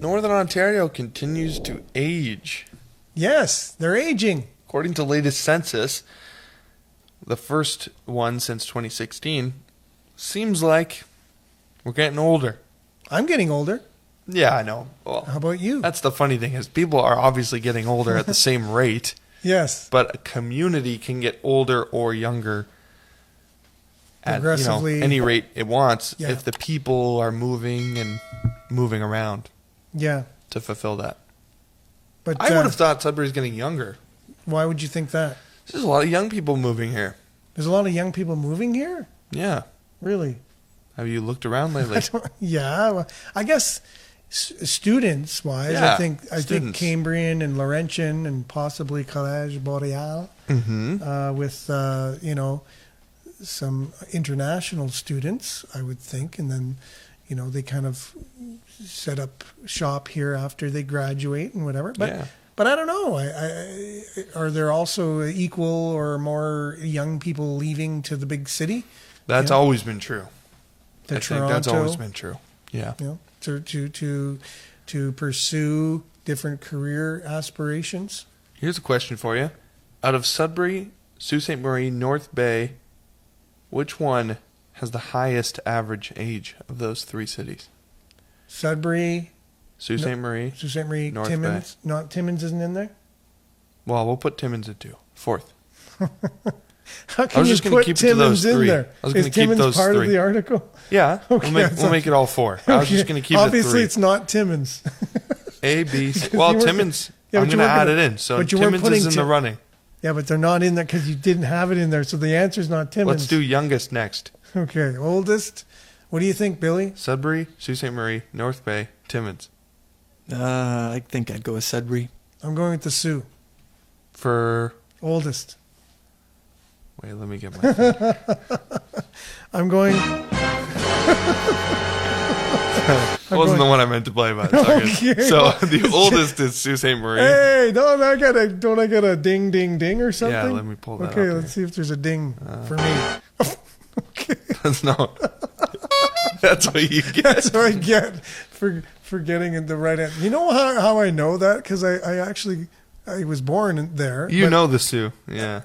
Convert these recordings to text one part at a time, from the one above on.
Northern Ontario continues to age. Yes, they're aging. According to the latest census, the first one since 2016, seems like we're getting older. I'm getting older. Yeah, I know. Well, How about you? that's the funny thing is people are obviously getting older at the same rate, Yes. but a community can get older or younger at Progressively. any rate it wants Yeah. if the people are moving around Yeah. to fulfill that. But I would have thought Sudbury's getting younger. why would you think that? There's a lot of young people moving here. There's a lot of young people moving here? Yeah. Really? Have you looked around lately? Yeah. Well, I guess students-wise, Yeah, I think students. Cambrian and Laurentian and possibly Collège Boreal Mm-hmm. with, some international students, I would think. And then, they kind of set up shop here after they graduate and whatever. But Yeah. But I don't know. Are there also equal or more young people leaving to the big city? That's Yeah. always been true. To I Toronto, think that's always been true. Yeah. To pursue different career aspirations. Here's a question for you. Out of Sudbury, Sault Ste. Marie, North Bay, which one has the highest average age of those three cities? Sudbury, Sault Ste. Marie. Sault Ste. Marie, North Timmins. Not Timmins isn't in there. Well, we'll put Timmins at 2. Fourth. How can was you just gonna put keep it to Timmins those in three. there? I was Is gonna keep Timmins those part three. of the article? Yeah. Okay, we'll make it all 4. I was just going to keep Obviously, it it's 3. not Timmins. A, B, C. Because Well, you weren't Timmins, Yeah, I'm but you going to weren't add gonna- it in. So but you weren't Timmins putting is in the Tim- running. Yeah, but they're not in there because you didn't have it in there. So the answer's not Timmins. Let's do youngest next. Okay, oldest. What do you think, Billy? Sudbury, Sault Ste. Marie, North Bay, Timmins. I think I'd go with Sudbury. I'm going with the Sioux. For... Oldest. Wait, let me get my thing. I'm going. That wasn't the one I meant to play, but it's all good. Okay. So the oldest is Sault Ste. Marie. Hey, don't I get a ding ding ding or something? Yeah, let me pull that Okay, up let's see if there's a ding for me. Okay, That's not. That's what you get. that's what I get for getting the right answer. You know how I know that? Because I was born there. You but, know the Sioux, yeah.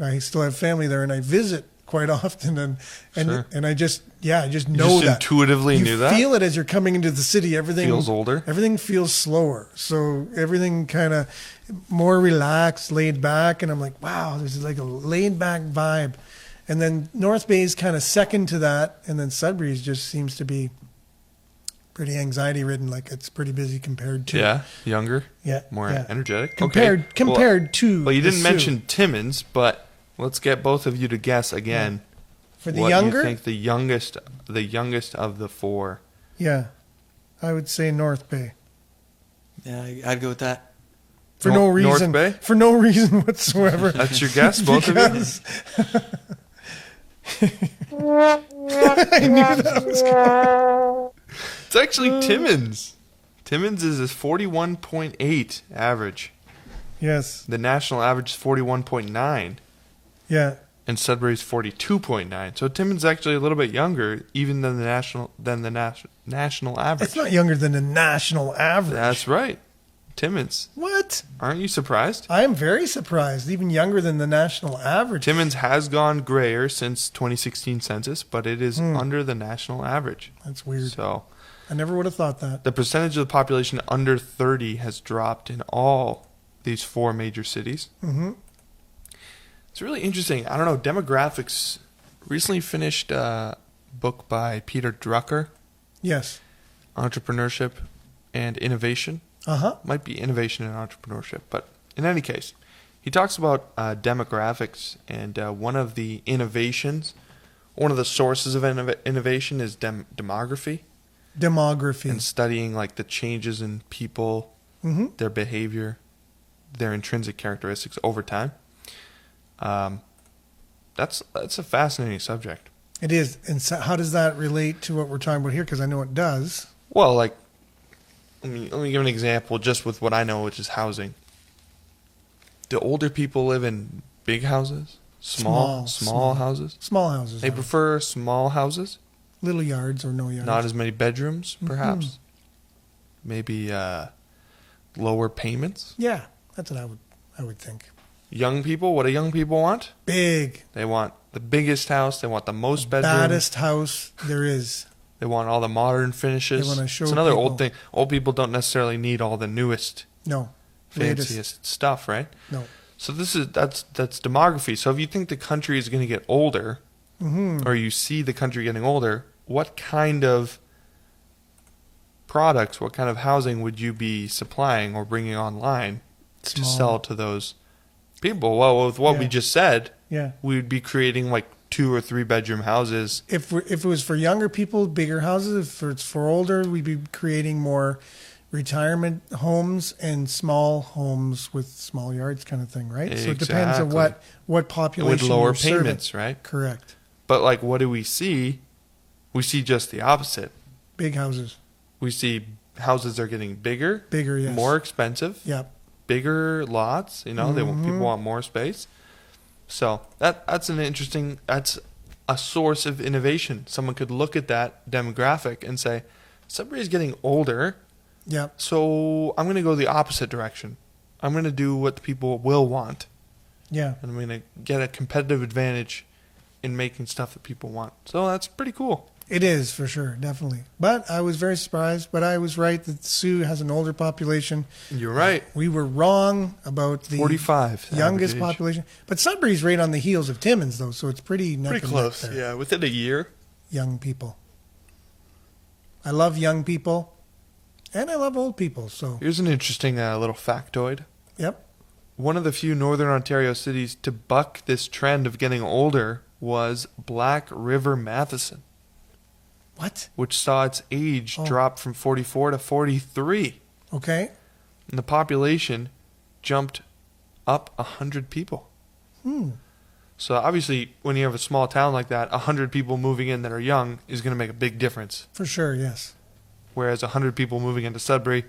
I still have family there, and I visit quite often, and Sure. and I just know just that intuitively you knew that? feel it as you're coming into the city. Everything Feels older. Everything feels slower, so everything kind of more relaxed, laid back, and I'm like, wow, there's like a laid back vibe. And then North Bay is kind of second to that, and then Sudbury just seems to be pretty anxiety ridden, like it's pretty busy compared to Yeah, younger, yeah more yeah. energetic. compared to. Well, you the didn't Sioux. mention Timmins, but let's get both of you to guess again. For the what younger, you think the youngest of the 4. yeah, I would say North Bay. Yeah, I'd go with that. For no North reason. Bay? For no reason whatsoever. That's your guess, both of you? Because- I knew that was coming. It's actually Timmins. Timmins is a 41.8 average. Yes. The national average is 41.9. Yeah. And Sudbury's 42.9. So Timmins is actually a little bit younger, even than the national average. It's not younger than the national average. That's right, Timmins. What? Aren't you surprised? I am very surprised. Even younger than the national average. Timmins has gone grayer since 2016 census, but it is under the national average. That's weird. So I never would have thought that. the percentage of the population under 30 has dropped in all these 4 major cities. Mm-hmm. It's really interesting. I don't know. Demographics recently finished a book by Peter Drucker, Yes. Entrepreneurship and Innovation. Uh-huh. Might be innovation and entrepreneurship, but in any case, he talks about demographics, and one of the innovations, one of the sources of innovation is demography, Demography. and studying like the changes in people, Mm-hmm. their behavior, their intrinsic characteristics over time. That's a fascinating subject. It is. And so how does that relate to what we're talking about here? Because I know it does. Well, like, let me give an example just with what I know, which is housing. Do older people live in big houses Small houses. Small houses. They prefer small houses. Little yards or no yards. Not as many bedrooms, perhaps. Maybe lower payments. Yeah, that's what I would think. Young people, what do young people want? Big. They want the biggest house. They want the most bedrooms. Baddest house there is. They want all the modern finishes. They want to show it's another people. old thing. Old people don't necessarily need all the newest, No. fanciest Latest. stuff, right? No. So that's demography. So if you think the country is going to get older, or you see the country getting older, what kind of products, what kind of housing would you be supplying or bringing online to sell to those people? Well, with what we just said, Yeah. we would be creating like 2 or 3 bedroom houses. If it was for younger people, bigger houses. If it's for older, we'd be creating more retirement homes and small homes with small yards, kind of thing, right? So it depends on Exactly. what population With lower you're serving. payments, right? Correct. But like, what do we see? We see just the opposite. Big houses. We see houses are getting bigger, Bigger, yes. more expensive, Yep. bigger lots. You know, people want more space. So that's a source of innovation. Someone could look at that demographic and say, Sudbury's getting older, Yep. so I'm going to go the opposite direction. I'm going to do what the people will want, Yeah. and I'm going to get a competitive advantage in making stuff that people want. So that's pretty cool. It is, for sure, definitely. But I was very surprised, but I was right that Sioux has an older population. You're right. We were wrong about the 45 youngest average age. population. But Sudbury's right on the heels of Timmins, though, so it's pretty neck Pretty and close. neck there. Yeah, within a year. Young people. I love young people, and I love old people, so, Here's an interesting little factoid. yep. One of the few Northern Ontario cities to buck this trend of getting older was Black River-Matheson, What? which saw its age drop from 44 to 43. Okay. And the population jumped up 100 people. So obviously, when you have a small town like that, 100 people moving in that are young is going to make a big difference. For sure, yes. Whereas 100 people moving into Sudbury,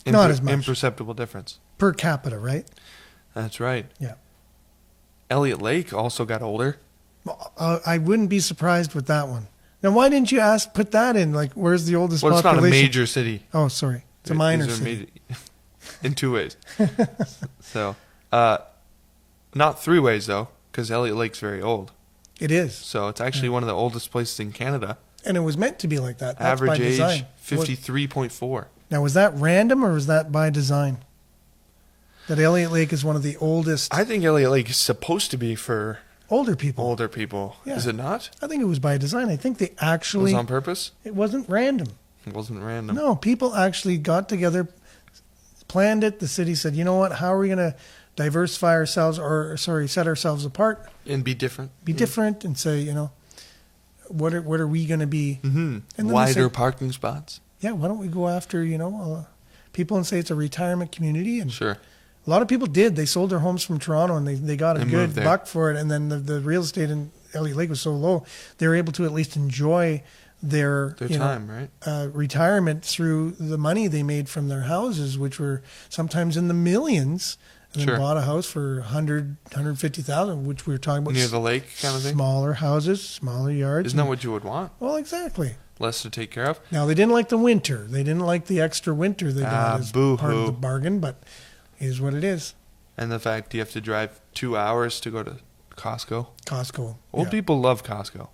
Not as much. imperceptible difference. Per capita, right? That's right. Yeah. Elliot Lake also got older. I wouldn't be surprised with that one. Now, why didn't you put that in? Like, where's the oldest Well, it's population? not a major city. Oh, sorry. It's a minor These are city. in 2 ways. So, not 3 ways, though, because Elliot Lake's very old. It is. So it's actually one of the oldest places in Canada. And it was meant to be like that. That's Average by age, design. 53.4. Now, was that random or was that by design? That Elliot Lake is one of the oldest I think Elliot Lake is supposed to be for older people. older people. Yeah. Is it not? I think it was by design. I think they It actually, was on purpose? it wasn't random. It wasn't random. No, people actually got together, planned it. The city said, you know what, how are we going to diversify ourselves set ourselves apart, And be different. be different and say, you know, what are we going to be? Mm-hmm. And then they Wider say, parking spots. yeah, why don't we go after, people and say it's a retirement community? And Sure. a lot of people did. They sold their homes from Toronto and they got a They good moved there. buck for it. And then the real estate in Elliot Lake was so low, they were able to at least enjoy their time, right? retirement through the money they made from their houses, which were sometimes in the millions. And Sure. then bought a house for 150,000, which we were talking about. Near the lake kind of thing? Smaller houses, smaller yards. Isn't that what you would want? Well, exactly. Less to take care of? Now, they didn't like the winter. They didn't like the extra winter they got as part boo-hoo. of the bargain, but it is what it is. And the fact you have to drive 2 hours to go to Costco. Costco. Old yeah. people love Costco.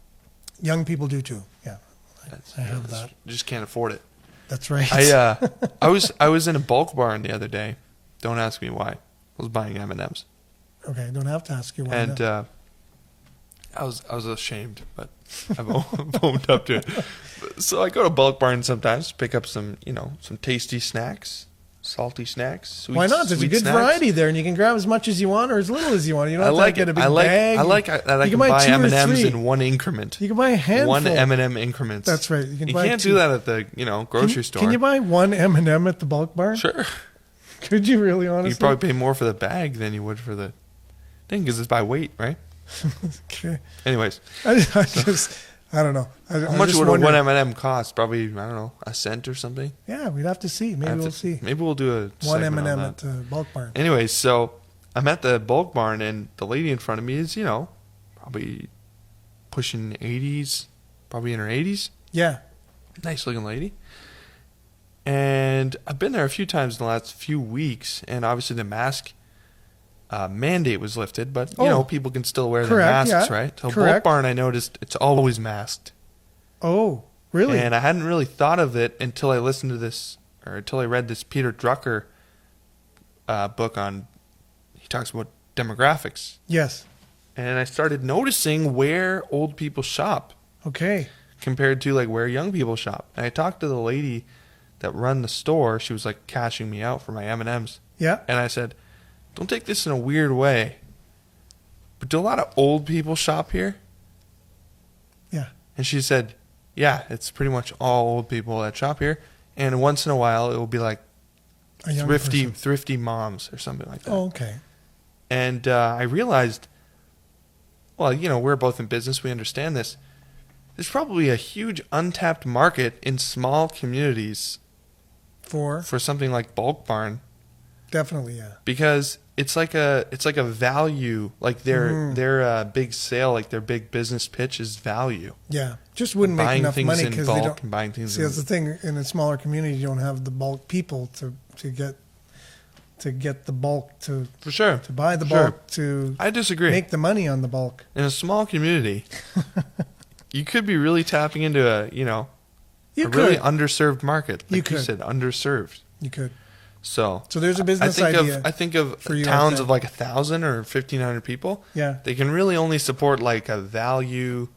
Young people do too. Yeah, I have that's- that. Just can't afford it. That's right. I was in a bulk barn the other day. Don't ask me why. I was buying M&Ms. Okay, don't have to ask you why. And now. I was ashamed, but I've owned up to it. So I go to bulk barn sometimes to pick up some tasty snacks, salty snacks. Sweet, Why not? There's a sweet good snacks. variety there, and you can grab as much as you want or as little as you want. You don't I have like to get it. a big I like bag. I like that I You can buy buy 2 or M&Ms 3. in one increment. You can buy a handful. One M&M increments. That's right. You can buy can't 2. do that at the grocery store. Can you buy one M&M at the bulk barn? Sure. Could you really, honestly? You probably pay more for the bag than you would for the thing because it's by weight, right? Okay. Anyways, I don't know. how much would a one M&M cost? Probably, I don't know, a cent or something. Yeah, we'd have to see. Maybe we'll see. Maybe we'll do a One segment on M&M that. at the bulk barn. Anyways, so I'm at the bulk barn, and the lady in front of me is, probably pushing 80s, probably in her 80s. Yeah. Nice looking lady. And I've been there a few times in the last few weeks, and obviously the mask mandate was lifted, but people can still wear their masks, right? So bulk barn, I noticed it's always masked. Oh, really? And I hadn't really thought of it until I listened to this, or until I read this Peter Drucker book on. He talks about demographics. Yes. And I started noticing where old people shop. Okay. Compared to like where young people shop. And I talked to the lady that run the store. She was like cashing me out for my M&Ms. Yeah. And I said, don't take this in a weird way, but do a lot of old people shop here? Yeah. And she said, yeah, it's pretty much all old people that shop here. And once in a while, it will be like thrifty moms or something like that. Oh, okay. And I realized, well, we're both in business. We understand this. There's probably a huge untapped market in small communities for something like bulk barn. Definitely, yeah. Because it's like a value, like their big sale, like their big business pitch is value. Yeah, just wouldn't make enough money because they don't. And buying things. See, that's the thing. In a smaller community, you don't have the bulk people to get the bulk to for sure to buy the bulk to. I disagree. Make the money on the bulk in a small community. You could be really tapping into a really underserved market. Like you said, underserved. You could. So there's a business idea. I think of towns of like 1,000 or 1,500 people. Yeah. They can really only support like a value,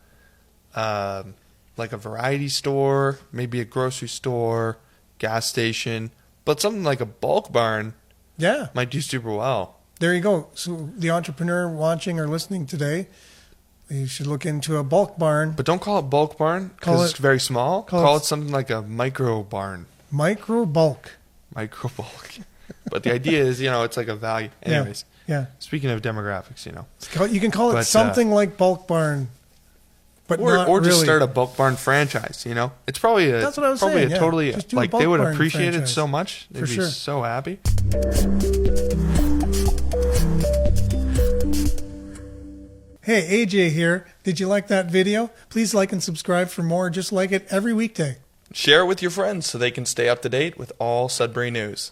like a variety store, maybe a grocery store, gas station, but something like a bulk barn. Yeah. Might do super well. There you go. So the entrepreneur watching or listening today, you should look into a bulk barn. But don't call it bulk barn because it's very small. Call it something like a micro barn. Micro bulk. Micro bulk. But the idea is, it's like a value. Anyways. Yeah. Speaking of demographics, you can call it something like bulk barn, but not or just really. start a bulk barn franchise. It's probably that's what I was saying. Totally like they would appreciate franchise. It so much. They'd be so happy. Hey, AJ here. Did you like that video? Please like and subscribe for more just like it every weekday. Share it with your friends so they can stay up to date with all Sudbury news.